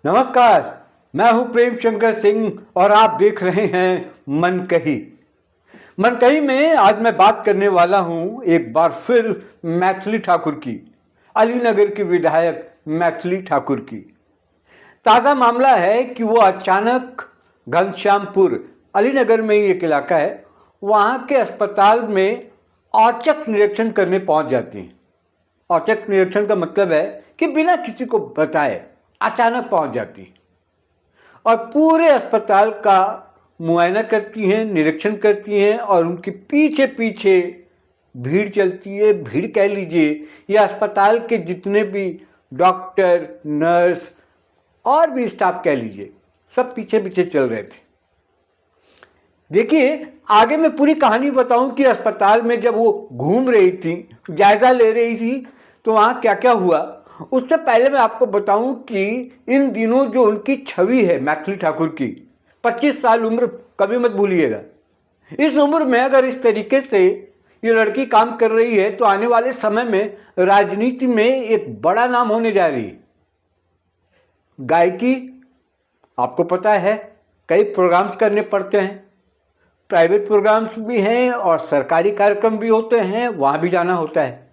नमस्कार, मैं हूं प्रेम शंकर सिंह और आप देख रहे हैं मनकही। मनकही में आज मैं बात करने वाला हूं एक बार फिर मैथिली ठाकुर की, अलीनगर की विधायक मैथिली ठाकुर की। ताज़ा मामला है कि वो अचानक घनश्यामपुर, अलीनगर में ही एक इलाका है, वहाँ के अस्पताल में औचक निरीक्षण करने पहुँच जाती हैं। औचक निरीक्षण का मतलब है कि बिना किसी को बताए अचानक पहुंच जाती हैं और पूरे अस्पताल का मुआयना करती हैं, निरीक्षण करती हैं और उनके पीछे पीछे भीड़ चलती है। भीड़ कह लीजिए या अस्पताल के जितने भी डॉक्टर, नर्स और भी स्टाफ कह लीजिए, सब पीछे पीछे चल रहे थे। देखिए, आगे मैं पूरी कहानी बताऊं कि अस्पताल में जब वो घूम रही थी, जायजा ले रही थी, तो वहाँ क्या क्या हुआ। उससे पहले मैं आपको बताऊं कि इन दिनों जो उनकी छवि है मैथिली ठाकुर की, 25 साल उम्र कभी मत भूलिएगा। इस उम्र में अगर इस तरीके से ये लड़की काम कर रही है तो आने वाले समय में राजनीति में एक बड़ा नाम होने जा रही है। गायकी, आपको पता है, कई प्रोग्राम्स करने पड़ते हैं, प्राइवेट प्रोग्राम्स भी हैं और सरकारी कार्यक्रम भी होते हैं, वहाँ भी जाना होता है।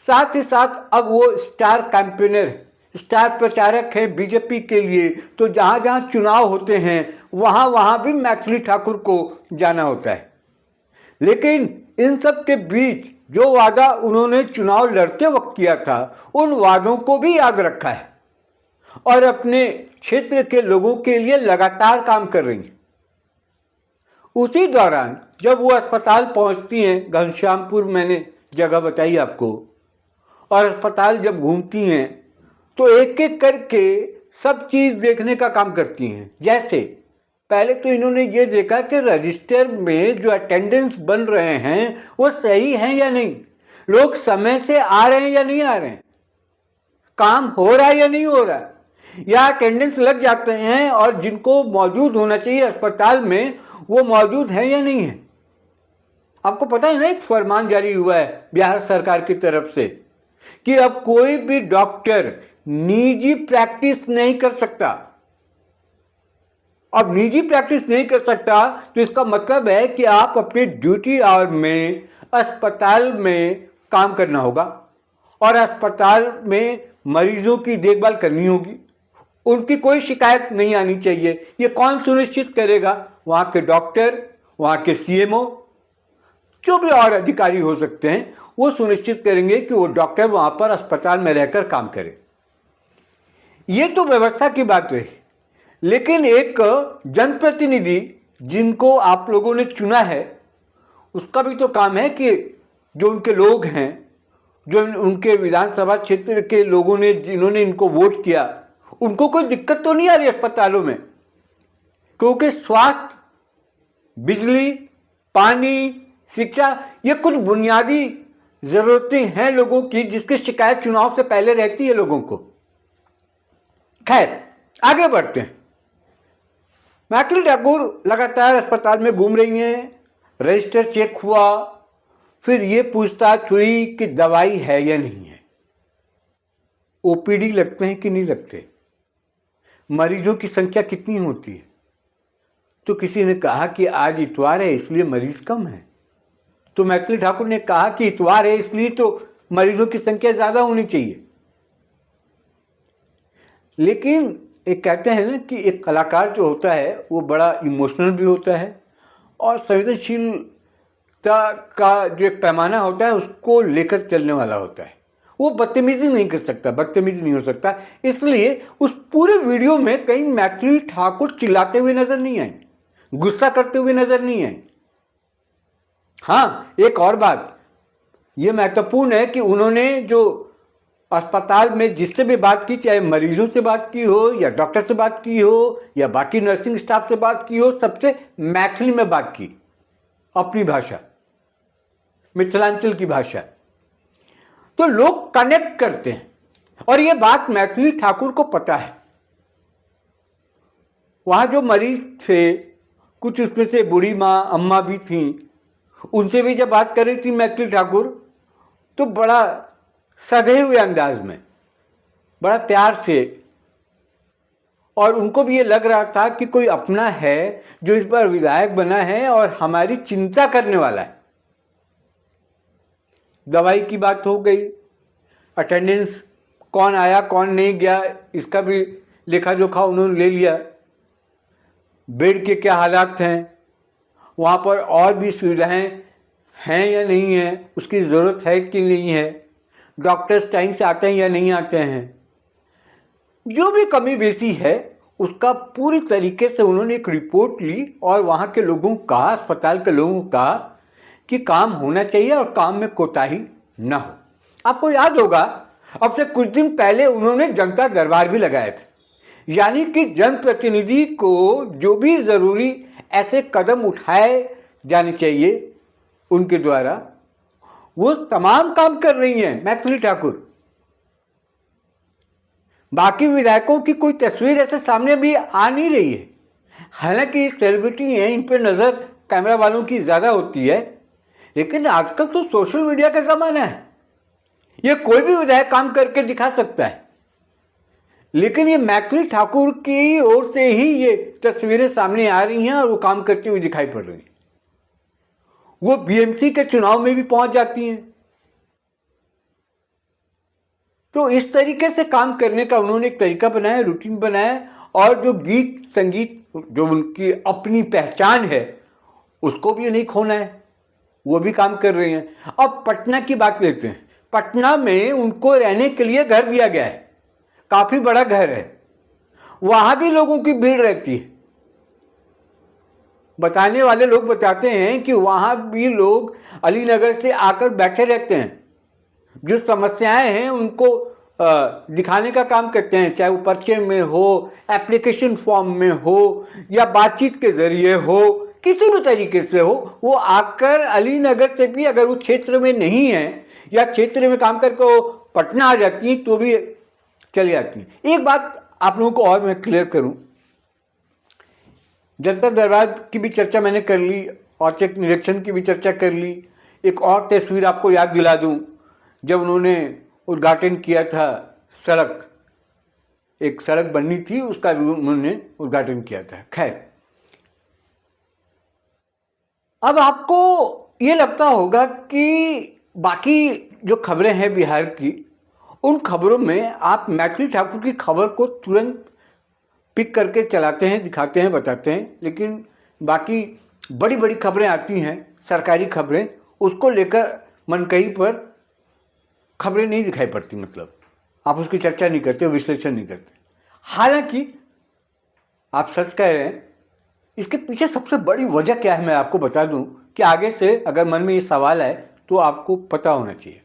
साथ ही साथ अब वो स्टार कैंपेनर, स्टार प्रचारक हैं बीजेपी के लिए, तो जहाँ जहाँ चुनाव होते हैं वहाँ वहाँ भी मैथिली ठाकुर को जाना होता है। लेकिन इन सब के बीच जो वादा उन्होंने चुनाव लड़ते वक्त किया था, उन वादों को भी याद रखा है और अपने क्षेत्र के लोगों के लिए लगातार काम कर रही हैं। उसी दौरान जब वो अस्पताल पहुंचती हैं, घनश्यामपुर मैंने जगह बताई आपको, और अस्पताल जब घूमती हैं तो एक एक करके सब चीज़ देखने का काम करती हैं। जैसे पहले तो इन्होंने ये देखा कि रजिस्टर में जो अटेंडेंस बन रहे हैं वो सही हैं या नहीं, लोग समय से आ रहे हैं या नहीं आ रहे हैं, काम हो रहा है या नहीं हो रहा है, या अटेंडेंस लग जाते हैं और जिनको मौजूद होना चाहिए अस्पताल में वो मौजूद है या नहीं है। आपको पता है ना, एक फरमान जारी हुआ है बिहार सरकार की तरफ से कि अब कोई भी डॉक्टर निजी प्रैक्टिस नहीं कर सकता। अब निजी प्रैक्टिस नहीं कर सकता तो इसका मतलब है कि आप अपने ड्यूटी आवर में अस्पताल में काम करना होगा और अस्पताल में मरीजों की देखभाल करनी होगी, उनकी कोई शिकायत नहीं आनी चाहिए। ये कौन सुनिश्चित करेगा? वहाँ के डॉक्टर, वहाँ के सीएमओ, जो भी और अधिकारी हो सकते हैं, वो सुनिश्चित करेंगे कि वो डॉक्टर वहाँ पर अस्पताल में रहकर काम करे। ये तो व्यवस्था की बात रही, लेकिन एक जनप्रतिनिधि जिनको आप लोगों ने चुना है, उसका भी तो काम है कि जो उनके लोग हैं, जो उनके विधानसभा क्षेत्र के लोगों ने, जिन्होंने इनको वोट किया, उनको कोई दिक्कत तो नहीं आ रही अस्पतालों में, क्योंकि स्वास्थ्य, बिजली, पानी, शिक्षा, ये कुछ बुनियादी जरूरतें हैं लोगों की जिसकी शिकायत चुनाव से पहले रहती है लोगों को। खैर, आगे बढ़ते हैं। मैथिली ठाकुर लगातार अस्पताल में घूम रही हैं, रजिस्टर चेक हुआ, फिर ये पूछताछ हुई कि दवाई है या नहीं है, ओपीडी लगते हैं कि नहीं लगते, मरीजों की संख्या कितनी होती है। तो किसी ने कहा कि आज इतवार है इसलिए मरीज कम है, तो मैथिली ठाकुर ने कहा कि इतवार है इसलिए तो मरीजों की संख्या ज्यादा होनी चाहिए। लेकिन एक कहते हैं ना कि एक कलाकार जो होता है वो बड़ा इमोशनल भी होता है और संवेदनशीलता का जो एक पैमाना होता है उसको लेकर चलने वाला होता है। वो बदतमीजी नहीं कर सकता, बदतमीजी नहीं हो सकता। इसलिए उस पूरे वीडियो में कहीं मैथिली ठाकुर चिल्लाते हुए नजर नहीं आई, गुस्सा करते हुए नजर नहीं आई। हाँ, एक और बात ये महत्वपूर्ण है कि उन्होंने जो अस्पताल में जिससे भी बात की, चाहे मरीजों से बात की हो या डॉक्टर से बात की हो या बाकी नर्सिंग स्टाफ से बात की हो, सबसे मैथिली में बात की, अपनी भाषा, मिथिलांचल की भाषा। तो लोग कनेक्ट करते हैं और ये बात मैथिली ठाकुर को पता है। वहां जो मरीज थे, कुछ उसमें से बूढ़ी माँ, अम्मा भी थीं, उनसे भी जब बात कर रही थी मैथिली ठाकुर तो बड़ा सधे हुए अंदाज में, बड़ा प्यार से और उनको भी ये लग रहा था कि कोई अपना है जो इस बार विधायक बना है और हमारी चिंता करने वाला है। दवाई की बात हो गई, अटेंडेंस कौन आया कौन नहीं गया इसका भी लेखा जोखा उन्होंने ले लिया, बेड के क्या हालात हैं, वहाँ पर और भी सुविधाएं हैं या नहीं हैं, उसकी ज़रूरत है कि नहीं है, डॉक्टर्स टाइम से आते हैं या नहीं आते हैं, जो भी कमी बेसी है उसका पूरी तरीके से उन्होंने एक रिपोर्ट ली और वहाँ के लोगों का, अस्पताल के लोगों का कि काम होना चाहिए और काम में कोताही न हो। आपको याद होगा अब से कुछ दिन पहले उन्होंने जनता दरबार भी लगाया था, यानी कि जनप्रतिनिधि को जो भी ज़रूरी ऐसे कदम उठाए जाने चाहिए उनके द्वारा, वो तमाम काम कर रही हैं मैथिली ठाकुर। बाकी विधायकों की कोई तस्वीर ऐसे सामने भी आ नहीं रही है, हालांकि सेलिब्रिटी हैं, इन पर नज़र कैमरा वालों की ज़्यादा होती है, लेकिन आजकल तो सोशल मीडिया का ज़माना है, ये कोई भी विधायक काम करके दिखा सकता है। लेकिन ये मैथिली ठाकुर की ओर से ही ये तस्वीरें सामने आ रही हैं और वो काम करती हुई दिखाई पड़ रही हैं। वो बीएमसी के चुनाव में भी पहुंच जाती हैं। तो इस तरीके से काम करने का उन्होंने एक तरीका बनाया, रूटीन बनाया, और जो गीत संगीत जो उनकी अपनी पहचान है उसको भी नहीं खोना है, वो भी काम कर रही हैं। अब पटना की बात लेते हैं। पटना में उनको रहने के लिए घर दिया गया है, काफ़ी बड़ा घर है, वहाँ भी लोगों की भीड़ रहती है। बताने वाले लोग बताते हैं कि वहाँ भी लोग अलीनगर से आकर बैठे रहते हैं, जो समस्याएं हैं उनको दिखाने का काम करते हैं, चाहे वो पर्चे में हो, एप्लीकेशन फॉर्म में हो, या बातचीत के जरिए हो, किसी भी तरीके से हो, वो आकर अलीनगर से भी अगर वो क्षेत्र में नहीं है या क्षेत्र में काम करके वो पटना आ जाती हैं तो भी चली जाती हैं। एक बात आप लोगों को और मैं क्लियर करूं, जनता दरबार की भी चर्चा मैंने कर ली, औचक निरीक्षण की भी चर्चा कर ली। एक और तस्वीर आपको याद दिला दूं, जब उन्होंने उद्घाटन किया था सड़क, एक सड़क बननी थी, उसका भी उन्होंने उद्घाटन किया था। खैर, अब आपको ये लगता होगा कि बाकी जो खबरें हैं बिहार की, उन खबरों में आप मैथिली ठाकुर की खबर को तुरंत पिक करके चलाते हैं, दिखाते हैं, बताते हैं, लेकिन बाकी बड़ी बड़ी खबरें आती हैं, सरकारी खबरें, उसको लेकर मनकही पर खबरें नहीं दिखाई पड़ती, मतलब आप उसकी चर्चा नहीं करते, विश्लेषण नहीं करते। हालांकि आप सच कह रहे हैं, इसके पीछे सबसे बड़ी वजह क्या है मैं आपको बता दूं कि आगे से अगर मन में ये सवाल आए तो आपको पता होना चाहिए।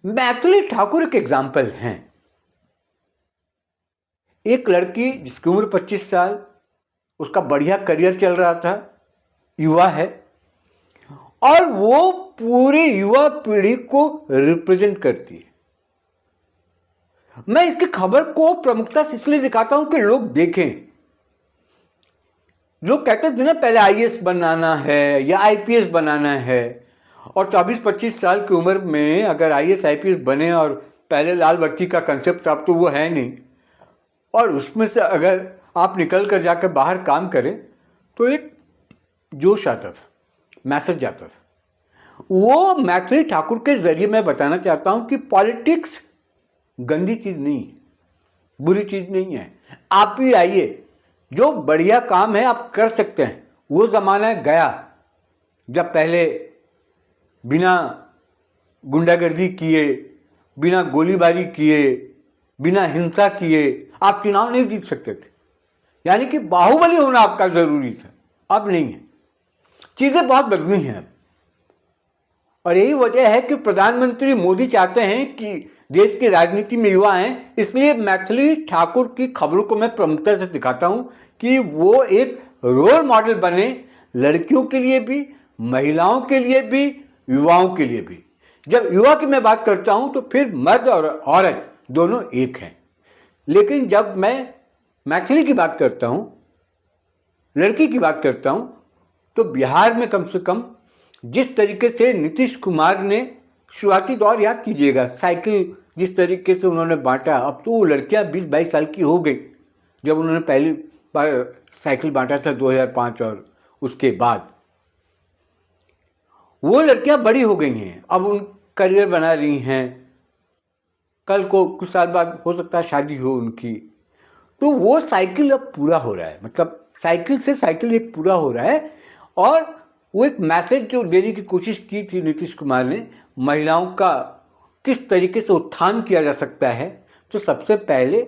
मैथिली ठाकुर एक एग्जाम्पल हैं, एक लड़की जिसकी उम्र 25 साल, उसका बढ़िया करियर चल रहा था, युवा है, और वो पूरी युवा पीढ़ी को रिप्रेजेंट करती है। मैं इसकी खबर को प्रमुखता से इसलिए दिखाता हूं कि लोग देखें। लोग कहते थे ना पहले आईएएस बनाना है या आईपीएस बनाना है, और 24-25 साल की उम्र में अगर आईएएस आईपीएस बने, और पहले लाल बत्ती का कंसेप्ट अब तो वो है नहीं, और उसमें से अगर आप निकल कर जाकर बाहर काम करें तो एक जोश आता था, मैसेज आता था। वो मैथिली ठाकुर के जरिए मैं बताना चाहता हूं कि पॉलिटिक्स गंदी चीज़ नहीं है, बुरी चीज़ नहीं है। आप भी आइए, जो बढ़िया काम है आप कर सकते हैं। वो ज़माना गया जब पहले बिना गुंडागर्दी किए, बिना गोलीबारी किए, बिना हिंसा किए आप चुनाव नहीं जीत सकते थे, यानी कि बाहुबली होना आपका ज़रूरी था। अब नहीं है, चीज़ें बहुत बदली हैं अब, और यही वजह है कि प्रधानमंत्री मोदी चाहते हैं कि देश की राजनीति में युवा हैं, इसलिए मैथिली ठाकुर की खबरों को मैं प्रमुखता से दिखाता हूं कि वो एक रोल मॉडल बने, लड़कियों के लिए भी, महिलाओं के लिए भी, युवाओं के लिए भी। जब युवा की मैं बात करता हूं तो फिर मर्द और औरत दोनों एक हैं, लेकिन जब मैं मैथिली की बात करता हूं, लड़की की बात करता हूं, तो बिहार में कम से कम जिस तरीके से नीतीश कुमार ने शुरुआती दौर याद कीजिएगा, साइकिल जिस तरीके से उन्होंने बांटा, अब तो वो लड़कियां 20-22 साल की हो गई, जब उन्होंने पहली बार साइकिल बांटा था 2005 और उसके बाद। वो लड़कियां बड़ी हो गई हैं, अब उन करियर बना रही हैं, कल को कुछ साल बाद हो सकता है शादी हो उनकी, तो वो साइकिल अब पूरा हो रहा है, मतलब साइकिल से साइकिल एक पूरा हो रहा है। और वो एक मैसेज जो देने की कोशिश की थी नीतीश कुमार ने, महिलाओं का किस तरीके से उत्थान किया जा सकता है, तो सबसे पहले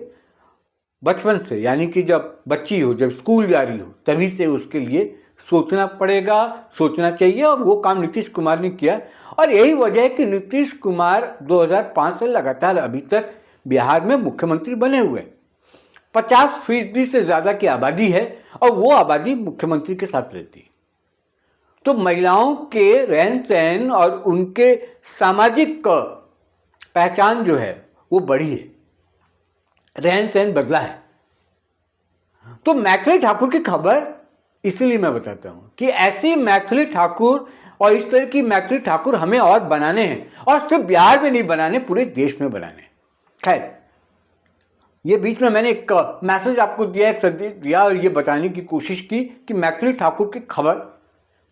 बचपन से, यानी कि जब बच्ची हो, जब स्कूल जा रही हो, तभी से उसके लिए सोचना पड़ेगा, सोचना चाहिए, और वो काम नीतीश कुमार ने किया। और यही वजह है कि नीतीश कुमार 2005 से लगातार अभी तक बिहार में मुख्यमंत्री बने हुए। 50% से ज़्यादा की आबादी है और वो आबादी मुख्यमंत्री के साथ रहती है। तो महिलाओं के रहन सहन और उनके सामाजिक पहचान जो है वो बढ़ी है, रहन सहन बदला है। तो मैथिली ठाकुर की खबर इसलिए मैं बताता हूं कि ऐसी मैथिली ठाकुर और इस तरह की मैथिली ठाकुर हमें और बनाने हैं, और सिर्फ बिहार में नहीं बनाने, पूरे देश में बनाने हैं। खैर, ये बीच में मैंने एक मैसेज आपको दिया, एक संदेश दिया और ये बताने की कोशिश की कि मैथिली ठाकुर की खबर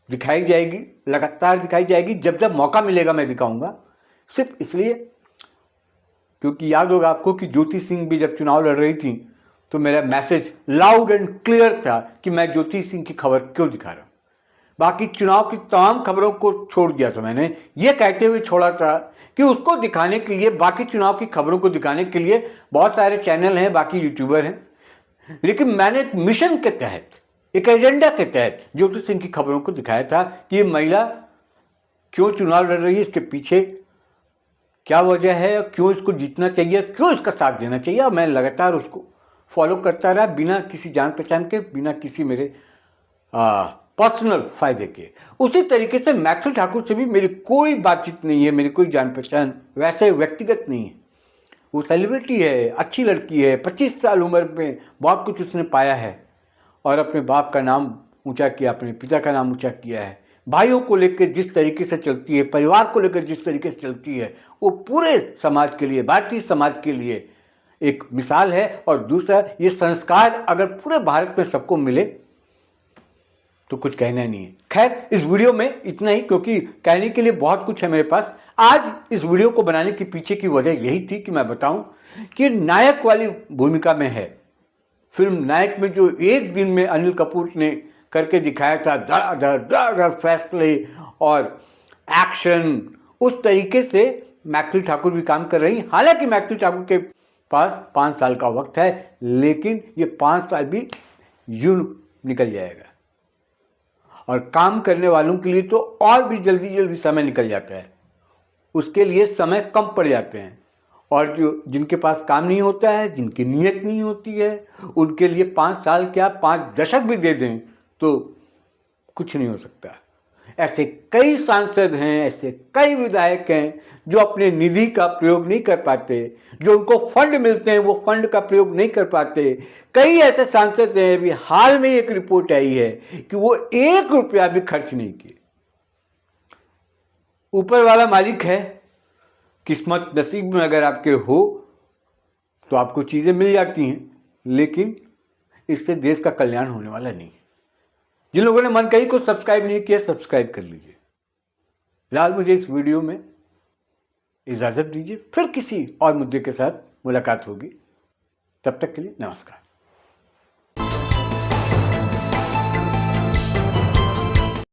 दिखाई जाएगी, लगातार दिखाई जाएगी, जब जब मौका मिलेगा मैं दिखाऊंगा। सिर्फ इसलिए क्योंकि याद होगा आपको कि ज्योति सिंह भी जब चुनाव लड़ रही थी तो मेरा मैसेज लाउड एंड क्लियर था कि मैं ज्योति सिंह की खबर क्यों दिखा रहा हूं। बाकी चुनाव की तमाम खबरों को छोड़ दिया था मैंने, ये कहते हुए छोड़ा था कि उसको दिखाने के लिए, बाकी चुनाव की खबरों को दिखाने के लिए बहुत सारे चैनल हैं, बाकी यूट्यूबर हैं, लेकिन मैंने एक मिशन के तहत, एक एजेंडा के तहत ज्योति सिंह की खबरों को दिखाया था कि ये महिला क्यों चुनाव लड़ रही है, इसके पीछे क्या वजह है, क्यों इसको जीतना चाहिए, क्यों इसका साथ देना चाहिए। और मैं लगातार उसको फॉलो करता रहा, बिना किसी जान पहचान के, बिना किसी मेरे पर्सनल फायदे के। उसी तरीके से मैथिली ठाकुर से भी मेरी कोई बातचीत नहीं है, मेरी कोई जान पहचान वैसे व्यक्तिगत नहीं है। वो सेलिब्रिटी है, अच्छी लड़की है, 25 साल उम्र में बहुत कुछ उसने पाया है और अपने बाप का नाम ऊंचा किया, अपने पिता का नाम ऊंचा किया है। भाइयों को लेकर जिस तरीके से चलती है, परिवार को लेकर जिस तरीके से चलती है, वो पूरे समाज के लिए, भारतीय समाज के लिए एक मिसाल है। और दूसरा, ये संस्कार अगर पूरे भारत में सबको मिले तो कुछ कहना नहीं है। खैर, इस वीडियो में इतना ही, क्योंकि कहने के लिए बहुत कुछ है मेरे पास। आज इस वीडियो को बनाने के पीछे की वजह यही थी कि मैं बताऊं कि नायक वाली भूमिका में है। फिल्म नायक में जो एक दिन में अनिल कपूर ने करके दिखाया था, धड़ाधड़ फैसले और एक्शन, उस तरीके से मैथिली ठाकुर भी काम कर रही। हालांकि मैथिली ठाकुर के पास 5 साल का वक्त है, लेकिन ये 5 साल भी यूं निकल जाएगा, और काम करने वालों के लिए तो और भी जल्दी जल्दी समय निकल जाता है, उसके लिए समय कम पड़ जाते हैं। और जो जिनके पास काम नहीं होता है, जिनकी नीयत नहीं होती है, उनके लिए 5 साल क्या 5 दशक भी दे दें तो कुछ नहीं हो सकता। ऐसे कई सांसद हैं, ऐसे कई विधायक हैं जो अपने निधि का प्रयोग नहीं कर पाते, जो उनको फंड मिलते हैं वो फंड का प्रयोग नहीं कर पाते। कई ऐसे सांसद हैं, अभी हाल में एक रिपोर्ट आई है कि वो 1 रुपया भी खर्च नहीं किए। ऊपर वाला मालिक है, किस्मत नसीब में अगर आपके हो तो आपको चीज़ें मिल जाती हैं, लेकिन इससे देश का कल्याण होने वाला नहीं। जिन लोगों ने मनकही को सब्सक्राइब नहीं किया, सब्सक्राइब कर लीजिए। फिलहाल मुझे इस वीडियो में इजाज़त दीजिए, फिर किसी और मुद्दे के साथ मुलाकात होगी। तब तक के लिए नमस्कार।